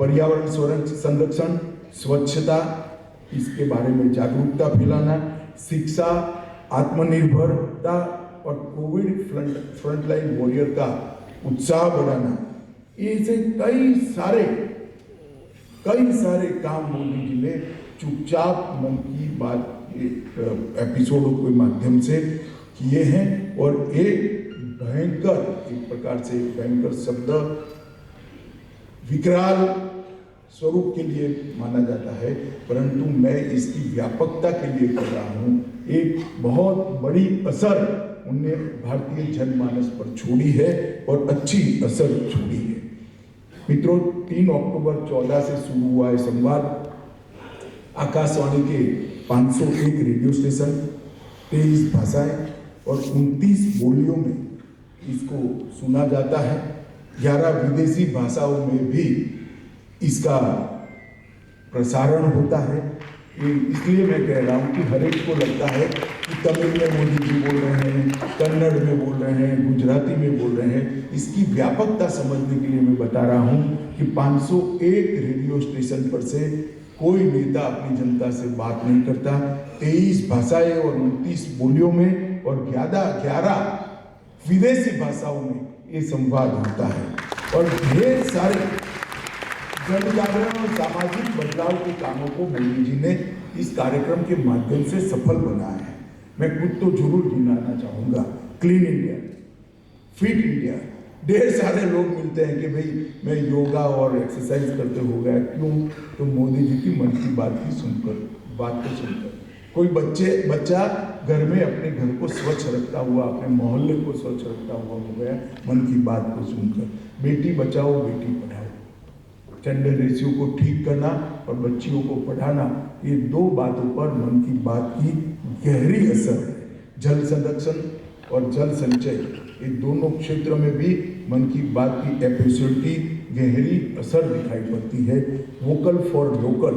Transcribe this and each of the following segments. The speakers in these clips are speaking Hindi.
पर्यावरण संरक्षण, स्वच्छता, इसके बारे में जागरूकता फैलाना, शिक्षा, आत्मनिर्भरता और कोविड फ्रंटलाइन वॉरियर का उत्साह बढ़ाना, ऐसे कई सारे काम मोदी जी ने चुपचाप मन की बात एपिसोडों के माध्यम से किए हैं। और एक प्रकार से भयंकर शब्द विकराल स्वरूप के लिए माना जाता है, परंतु मैं इसकी व्यापकता के लिए कर रहा हूँ। एक बहुत बड़ी असर उनने भारतीय जनमानस पर छोड़ी है और अच्छी असर छोड़ी है। मित्रों, 3 अक्टूबर 14 से शुरू हुआ है संवाद। आकाशवाणी के 501 रेडियो स्टेशन, 23 भाषाएं और 29 बोलियों में इसको सुना जाता है। 11 विदेशी भाषाओं में भी इसका प्रसारण होता है। इसलिए मैं कह रहा हूँ कि हर एक को लगता है कि तमिल में मोदी जी बोल रहे हैं, कन्नड़ में बोल रहे हैं, गुजराती में बोल रहे हैं। इसकी व्यापकता समझने के लिए मैं बता रहा हूँ कि 501 रेडियो स्टेशन पर से कोई नेता अपनी जनता से बात नहीं करता। 23 भाषाएं और 29 बोलियों में और 11 विदेशी भाषाओं में ये संवाद होता है। और ढेर सारे जन जागरण और सामाजिक बदलाव के कामों को मोदी जी ने इस कार्यक्रम के माध्यम से सफल बनाया है। मैं कुछ तो जरूर गिनाना चाहूँगा। क्लीन इंडिया, फिट इंडिया, ढेर सारे लोग मिलते हैं कि भाई मैं योगा और एक्सरसाइज करते हो गया। क्यों? तो मोदी जी की मन की बात को सुनकर कोई बच्चा घर में अपने घर को स्वच्छ रखता हुआ, अपने मोहल्ले को स्वच्छ रखता हुआ हो गया मन की बात को सुनकर। बेटी बचाओ बेटी पढ़ाओ, जेंडर रेशियो को ठीक करना और बच्चियों को पढ़ाना, ये 2 बातों पर मन की बात की गहरी असर है। जल संरक्षण और जल संचय, ये दोनों क्षेत्र में भी मन की बात की एपिसोड की गहरी असर दिखाई पड़ती है। वोकल फॉर लोकल,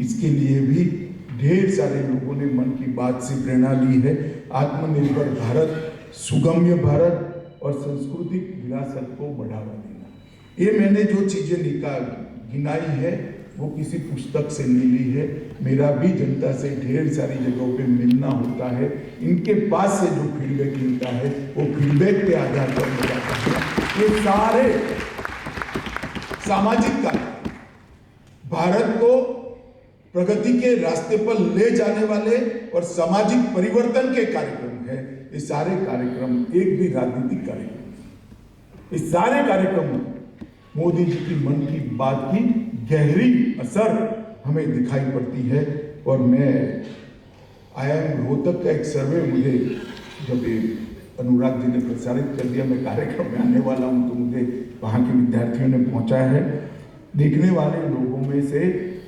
इसके लिए भी ढेर सारे लोगों ने मन की बात से प्रेरणा ली है। आत्मनिर्भर भारत, सुगम्य भारत और सांस्कृतिक विरासत को बढ़ावा देना, ये मैंने जो चीजें गिनाई है वो किसी पुस्तक से नहीं ली है। मेरा भी जनता से ढेर सारी जगहों पे मिलना होता है। इनके पास से जो फीडबैक मिलता है वो फीडबैक के आधार पर मिला है। ये सारे सामाजिक कार्य, भारत को प्रगति के रास्ते पर ले जाने वाले और सामाजिक परिवर्तन के कार्यक्रम है। ये सारे कार्यक्रम एक भी राजनीतिक कार्यक्रम, इस सारे कार्यक्रम में मोदी जी की मन की बात की गहरी असर हमें दिखाई पड़ती है। और मैं IIM रोहतक का एक सर्वे मुझे जब अनुराग जी ने प्रसारित कर दिया, मैं कार्यक्रम में आने वाला हूँ, तो मुझे वहाँ के विद्यार्थियों ने पहुँचाया है। देखने वाले लोगों में से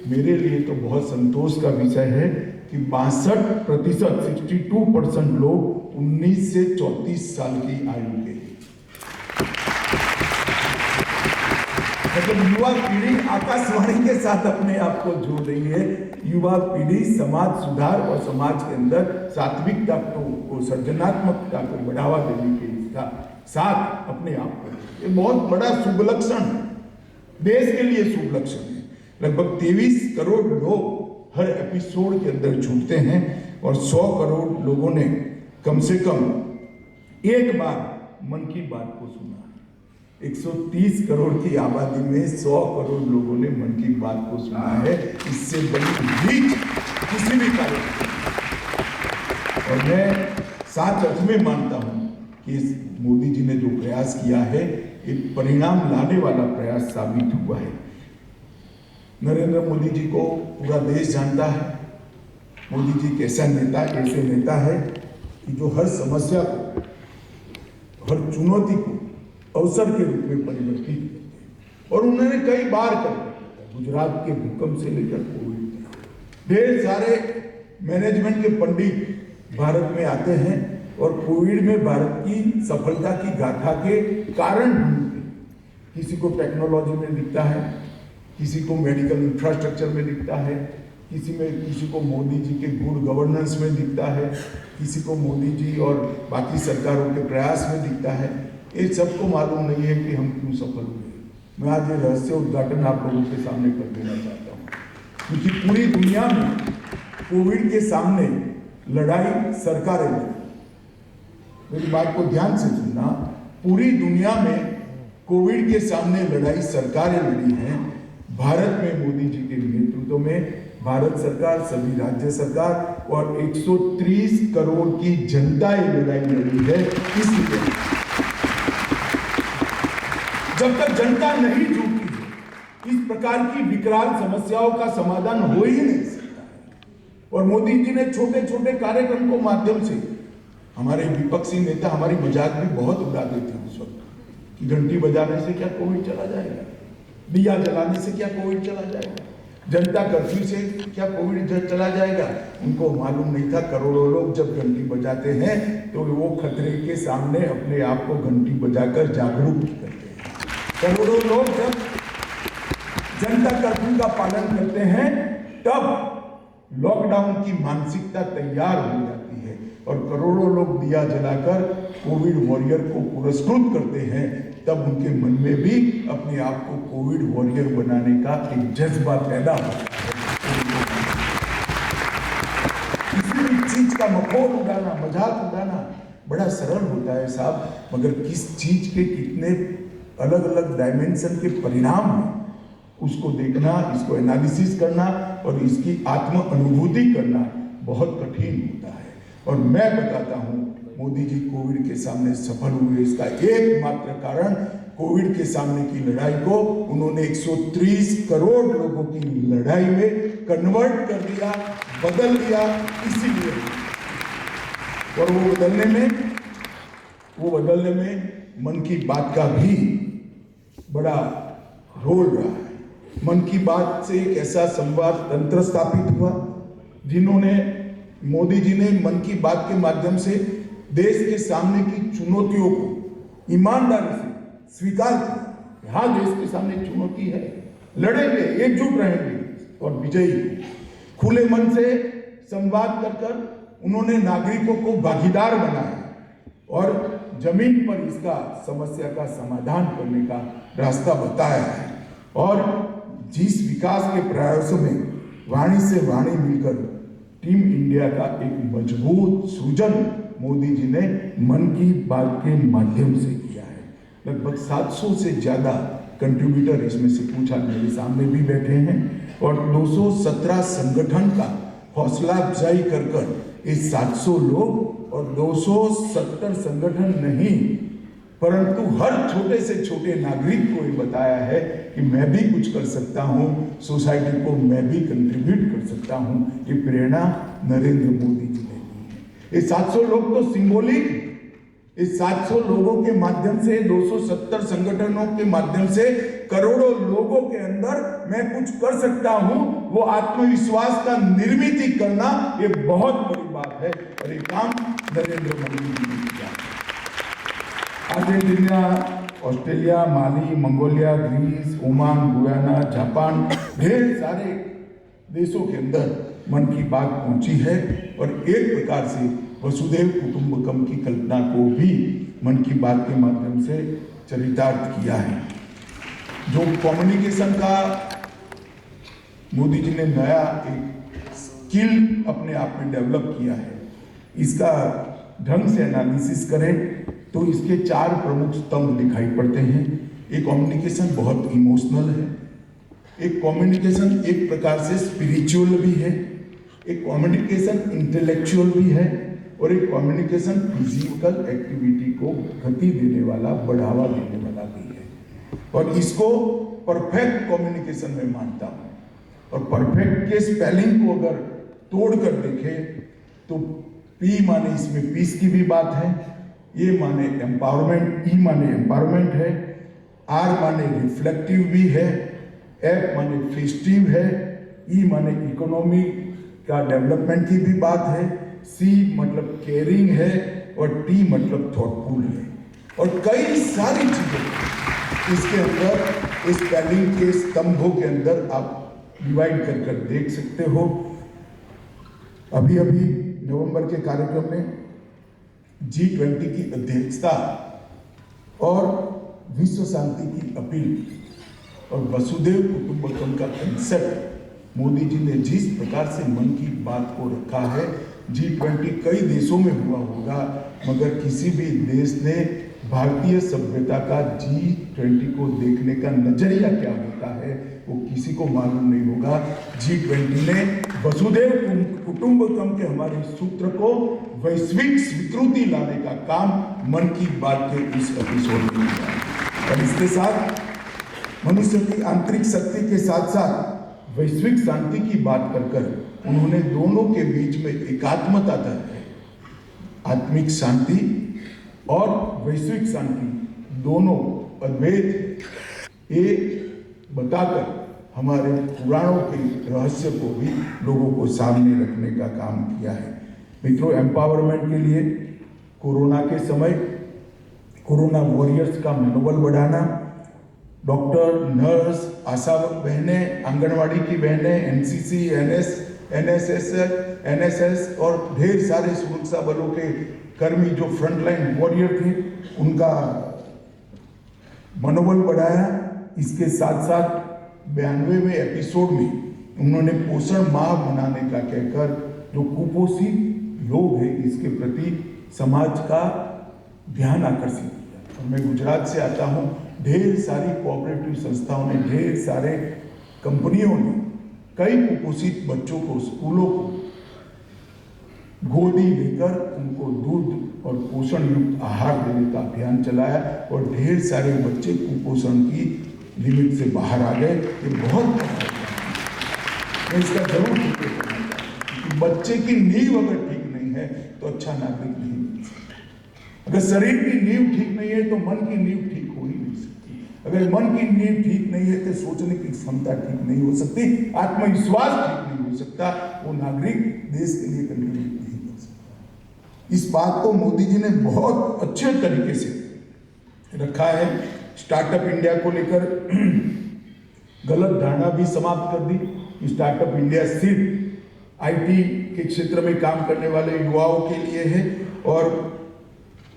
मेरे लिए तो बहुत संतोष का विषय है कि 62%, 62% लोग 19 से 34 साल की आयु के, मतलब युवा पीढ़ी आकाशवाणी के साथ अपने आप को जोड़ रही है। युवा पीढ़ी समाज सुधार और समाज के अंदर सात्विकता को, सृजनात्मकता को बढ़ावा देने के साथ अपने आप को, ये बहुत बड़ा शुभ लक्षण, देश के लिए शुभ लक्षण है। लगभग 23 करोड़ लोग हर एपिसोड के अंदर जुड़ते हैं और 100 करोड़ लोगों ने कम से कम एक बार मन की बात को सुना। 130 करोड़ की आबादी में 100 करोड़ लोगों ने मन की बात को सुना है। इससे बड़ी रीच किसी भी कार्यक्रम, और मैं साथ अर्थ में मानता हूं कि मोदी जी ने जो प्रयास किया है, एक परिणाम लाने वाला प्रयास साबित हुआ है। नरेंद्र मोदी जी को पूरा देश जानता है। मोदी जी कैसे नेता है कि जो हर समस्या को, हर चुनौती को अवसर के रूप में परिवर्तित करते, और उन्होंने कई बार कर, गुजरात के भूकंप से लेकर कोविड, ढेर सारे मैनेजमेंट के पंडित भारत में आते हैं और कोविड में भारत की सफलता की गाथा के कारण ढूंढते हैं। किसी को टेक्नोलॉजी में दिखता है, किसी को मेडिकल इंफ्रास्ट्रक्चर में दिखता है, किसी को मोदी जी के गुड गवर्नेंस में दिखता है, किसी को मोदी जी और बाकी सरकारों के प्रयास में दिखता है। ये सबको मालूम नहीं है कि हम क्यों सफल हुए। मैं आज ये रहस्य उद्घाटन आप लोगों के सामने कर देना चाहता हूँ, क्योंकि पूरी दुनिया में कोविड के सामने लड़ाई सरकारें लड़ी। मेरी बात को ध्यान से सुनना, पूरी दुनिया में कोविड के सामने लड़ाई सरकारें लड़ी हैं। भारत में मोदी जी के नेतृत्व में भारत सरकार, सभी राज्य सरकार और 130 करोड़ की जनता ये लड़ाई लड़ी है। इसलिए जब तक जनता नहीं जुटी है, इस प्रकार की विकराल समस्याओं का समाधान हो ही नहीं सकता है। और मोदी जी ने छोटे छोटे कार्यक्रम को माध्यम से, हमारे विपक्षी नेता हमारी मजाक भी बहुत उड़ाते थे उस वक्त कि घंटी बजाने से क्या कोविड चला जाएगा, दिया जलाने से क्या कोविड चला जाएगा, जनता कर्फ्यू से क्या कोविड चला जाएगा। उनको मालूम नहीं था करोड़ों लोग जब घंटी बजाते हैं तो वो खतरे के सामने अपने आप को घंटी बजाकर जागरूक करते हैं। करोड़ों लोग जब जनता कर्फ्यू का पालन करते हैं तब लॉकडाउन की मानसिकता तैयार हो जाती है और करोड़ों लोग दिया जलाकर कोविड वॉरियर को पुरस्कृत करते हैं। तब उनके मन में भी अपने आप को कोविड वॉरियर बनाने का एक जज्बा पैदा होता है। किसी भी चीज का मखौल उड़ाना, मजाक उड़ाना बड़ा सरल होता है साहब, मगर किस चीज के कितने अलग अलग डायमेंशन के परिणाम हैं उसको देखना, इसको एनालिसिस करना और इसकी आत्म अनुभूति करना बहुत कठिन होता है। और मैं बताता हूं, मोदी जी कोविड के सामने सफल हुए, इसका एकमात्र कारण कोविड के सामने की लड़ाई को उन्होंने 130 करोड़ लोगों की लड़ाई में कन्वर्ट कर दिया, बदल दिया। इसीलिए और वो बदलने में मन की बात का भी बड़ा रोल रहा है। मन की बात से एक ऐसा संवाद तंत्र स्थापित हुआ जिन्होंने, मोदी जी ने मन की बात के माध्यम से देश के सामने की चुनौतियों को ईमानदारी से स्वीकार किया। हाँ, देश के सामने चुनौती है, लड़ेंगे, एकजुट रहेंगे और विजयी। खुले मन से संवाद कर उन्होंने नागरिकों को भागीदार बनाया और जमीन पर इसका समस्या का समाधान करने का रास्ता बताया है। और जिस विकास के प्रयासों में वाणी से वाणी मिलकर टीम इंडिया का एक मजबूत सृजन मोदी जी ने मन की बात के माध्यम से किया है। लगभग 700 से ज्यादा कंट्रीब्यूटर इसमें से पूछा मेरे सामने भी बैठे हैं और 217 संगठन का हौसला अफजाई कर इस 700 लोग और 270 संगठन नहीं, परंतु हर छोटे से छोटे नागरिक को ये बताया है कि मैं भी कुछ कर सकता हूँ, सोसाइटी को मैं भी कंट्रीब्यूट कर सकता हूँ। ये प्रेरणा नरेंद्र मोदी जी ने दी है। ये 700 लोग तो सिंबॉलिक, इस 700 लोगों के माध्यम से, 270 संगठनों के माध्यम से करोड़ों लोगों के अंदर मैं कुछ कर सकता हूं, वो आत्मविश्वास का निर्मित करना, ये बहुत बड़ी बात है और ये काम नरेंद्र मोदी जी ने किया। Argentina, Australia, Mali, Mongolia, Greece, Oman, Guyana, Japan, ढेर सारे देशों के अंदर मन की बात पहुंची है और एक प्रकार से वसुधैव कुटुंबकम की कल्पना को भी मन की बात के माध्यम से चरितार्थ किया है। जो कम्युनिकेशन का मोदी जी ने नया एक स्किल अपने आप में डेवलप किया है, इसका ढंग से एनालिसिस करें तो इसके 4 प्रमुख स्तंभ दिखाई पड़ते हैं। एक कम्युनिकेशन बहुत इमोशनल है, एक कम्युनिकेशन एक प्रकार से स्पिरिचुअल भी है, एक कम्युनिकेशन इंटेलेक्चुअल भी है और एक कम्युनिकेशन फिजिकल एक्टिविटी को गति देने वाला, बढ़ावा देने वाला भी है। और इसको परफेक्ट कम्युनिकेशन में मानता हूं। और परफेक्ट के स्पेलिंग को अगर तोड़कर देखें तो पी माने इसमें पीस की भी बात है, ए माने एम्पावरमेंट, ई माने एम्पावरमेंट है, आर माने रिफ्लेक्टिव भी है, एफ माने फेस्टिव है, ई माने इकोनॉमी का डेवलपमेंट की भी बात है, सी मतलब केयरिंग है और टी मतलब थॉटफुल है। और कई सारी चीजें इसके अंदर, इस स्पेलिंग के स्तंभों के अंदर आप डिवाइड कर देख सकते हो। अभी अभी नवंबर के कार्यक्रम में G20 की अध्यक्षता और विश्व शांति की अपील और वसुधैव कुटुंबकम का कंसेप्ट मोदी जी ने जिस प्रकार से मन की बात को रखा है, G20 कई देशों में हुआ होगा, मगर किसी भी देश ने भारतीय सभ्यता का G20 को देखने का नजरिया क्या होता है वो किसी को मालूम नहीं होगा। G20 ने वसुधैव कुटुंबकम के हमारे सूत्र को वैश्विक स्वीकृति लाने का काम मन की बात के इस एपिसोड में किया और इसके साथ मनुष्य की आंतरिक शक्ति के साथ साथ वैश्विक शांति की बात कर उन्होंने दोनों के बीच में एकात्मता तक है, आत्मिक शांति और वैश्विक शांति दोनों अद्वैत एक बताकर हमारे पुराणों के रहस्य को भी लोगों को सामने रखने का काम किया है। मित्रों, एम्पावरमेंट के लिए कोरोना के समय कोरोना वॉरियर्स का मनोबल बढ़ाना, डॉक्टर, नर्स, आशा बहनें, आंगनवाड़ी की बहनें, एनसीसी, एनएसएस और ढेर सारे सुरक्षा बलों के कर्मी जो फ्रंटलाइन वॉरियर थे, उनका मनोबल बढ़ाया। इसके साथ साथ 92वें एपिसोड में उन्होंने पोषण माह मनाने का कहकर जो कुपोषित लोग हैं इसके प्रति समाज का ध्यान आकर्षित किया। और मैं गुजरात से आता हूँ, ढेर सारी कोऑपरेटिव संस्थाओं ने, ढेर सारे कंपनियों ने कई कुपोषित बच्चों को, स्कूलों को गोदी लेकर उनको दूध और पोषण युक्त आहार देने का अभियान चलाया और ढेर सारे बच्चे कुपोषण की लिमिट से बाहर आ गए। ये बहुत मैं इसका जरूर जिक्र करना चाहता हूं कि बच्चे की नींव अगर ठीक नहीं है तो अच्छा नागरिक नहीं बन सकता। अगर शरीर की नींव ठीक नहीं है तो मन की नींव ठीक हो ही नहीं सकती। अगर मन की नींव ठीक नहीं है तो सोचने की क्षमता ठीक नहीं हो सकती, आत्मविश्वास ठीक नहीं हो सकता, वो नागरिक देश के लिए कंट्रीब्यूट नहीं कर सकता। इस बात को मोदी जी ने बहुत अच्छे तरीके से रखा है। स्टार्टअप इंडिया को लेकर गलत धारणा भी समाप्त कर दी। स्टार्टअप इंडिया सिर्फ आईटी के क्षेत्र में काम करने वाले युवाओं के लिए है और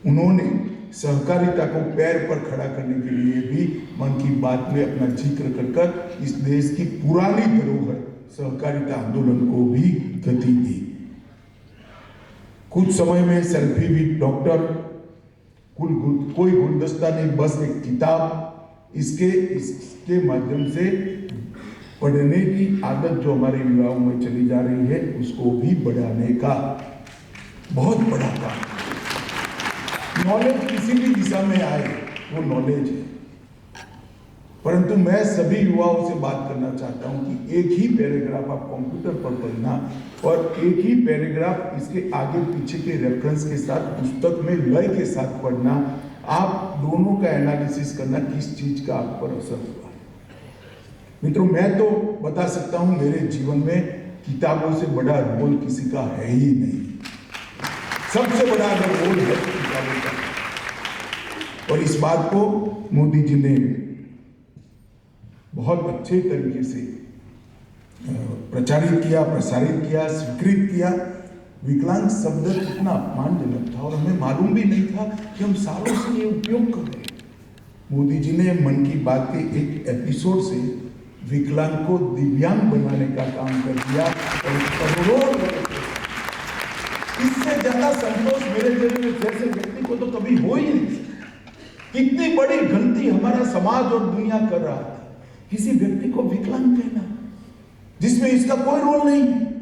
उन्होंने सहकारिता को पैर पर खड़ा करने के लिए भी मन की बात में अपना जिक्र कर इस देश की पुरानी धरोहर सहकारिता आंदोलन को भी गति दी। कुछ समय में सेल्फी विद डॉक्टर, कोई गुलदस्ता नहीं, बस एक किताब, इसके माध्यम से पढ़ने की आदत जो हमारे युवाओं में चली जा रही है उसको भी बढ़ाने का बहुत बड़ा काम। नॉलेज किसी भी दिशा में आए वो नॉलेज है, परंतु मैं सभी युवाओं से बात करना चाहता हूं कि एक ही पैराग्राफ आप कंप्यूटर पर पढ़ना और एक ही पैराग्राफ इसके आगे पीछे के रेफरेंस के साथ पुस्तक में लय के साथ पढ़ना, आप दोनों का एनालिसिस करना किस चीज का आप पर असर हुआ। मित्रों, मैं तो बता सकता हूं मेरे जीवन में किताबों से बड़ा रोल किसी का है ही नहीं। सबसे बड़ा अगर रोल है तो किताबों का। और इस बात को मोदी जी ने बहुत अच्छे तरीके से प्रचारित किया, प्रसारित किया, स्वीकृत किया। विकलांग शब्द कितना अपमानजनक था और हमें मालूम भी नहीं था कि हम सालों से ये उपयोग कर रहे हैं। मोदी जी ने मन की बात के एक एपिसोड से विकलांग को दिव्यांग बनाने का काम कर दिया और करोड़ों, इससे ज्यादा संतोष मेरे जैसे व्यक्ति को तो कभी हो ही नहीं सकता। कितनी बड़ी गलती हमारा समाज और दुनिया कर रहा था, किसी व्यक्ति को विकलांग कहना जिसमें इसका कोई रोल नहीं है।